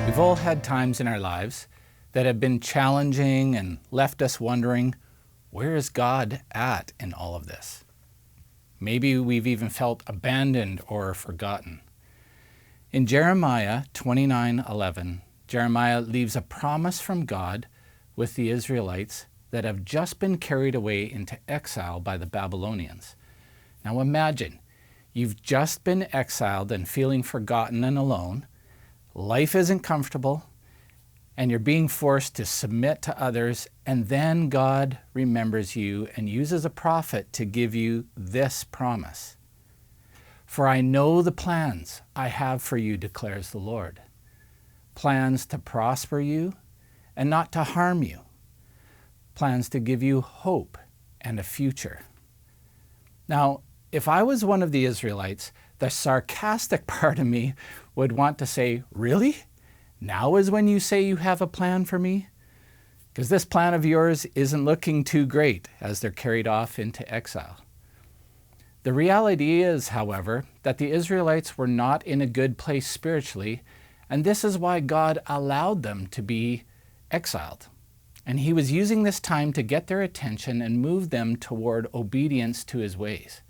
We've all had times in our lives that have been challenging and left us wondering, where is God at in all of this? Maybe we've even felt abandoned or forgotten. In Jeremiah 29:11, Jeremiah leaves a promise from God with the Israelites that have just been carried away into exile by the Babylonians. Now imagine, you've just been exiled and feeling forgotten and alone. Life isn't comfortable, and you're being forced to submit to others, and then God remembers you and uses a prophet to give you this promise. For I know the plans I have for you, declares the Lord. Plans to prosper you and not to harm you. Plans to give you hope and a future. Now, if I was one of the Israelites, the sarcastic part of me would want to say, really? Now is when you say you have a plan for me? Because this plan of yours isn't looking too great as they're carried off into exile. The reality is, however, that the Israelites were not in a good place spiritually, and this is why God allowed them to be exiled. And he was using this time to get their attention and move them toward obedience to his ways,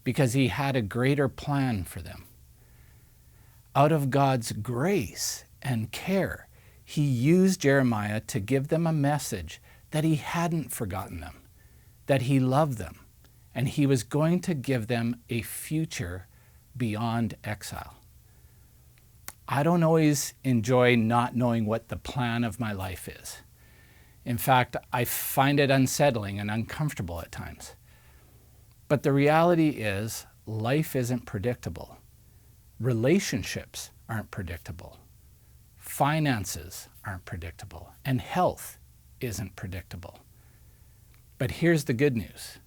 because he had a greater plan for them. Out of God's grace and care, he used Jeremiah to give them a message that he hadn't forgotten them, that he loved them, and he was going to give them a future beyond exile. I don't always enjoy not knowing what the plan of my life is. In fact, I find it unsettling and uncomfortable at times. But the reality is, life isn't predictable. Relationships aren't predictable. Finances aren't predictable. And health isn't predictable. But here's the good news.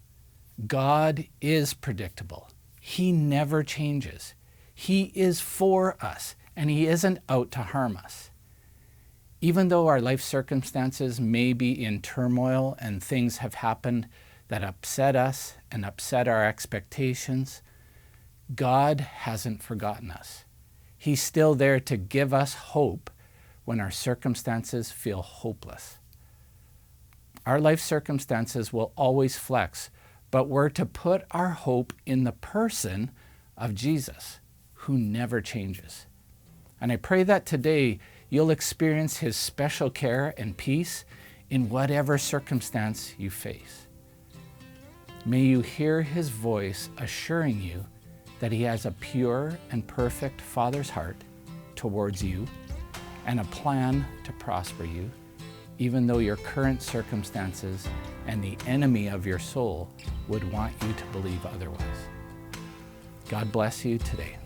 God is predictable. He never changes. He is for us, and he isn't out to harm us. Even though our life circumstances may be in turmoil and things have happened that upset us and upset our expectations, God hasn't forgotten us. He's still there to give us hope when our circumstances feel hopeless. Our life circumstances will always flex, but we're to put our hope in the person of Jesus, who never changes. And I pray that today you'll experience his special care and peace in whatever circumstance you face. May you hear his voice assuring you that he has a pure and perfect Father's heart towards you and a plan to prosper you, even though your current circumstances and the enemy of your soul would want you to believe otherwise. God bless you today.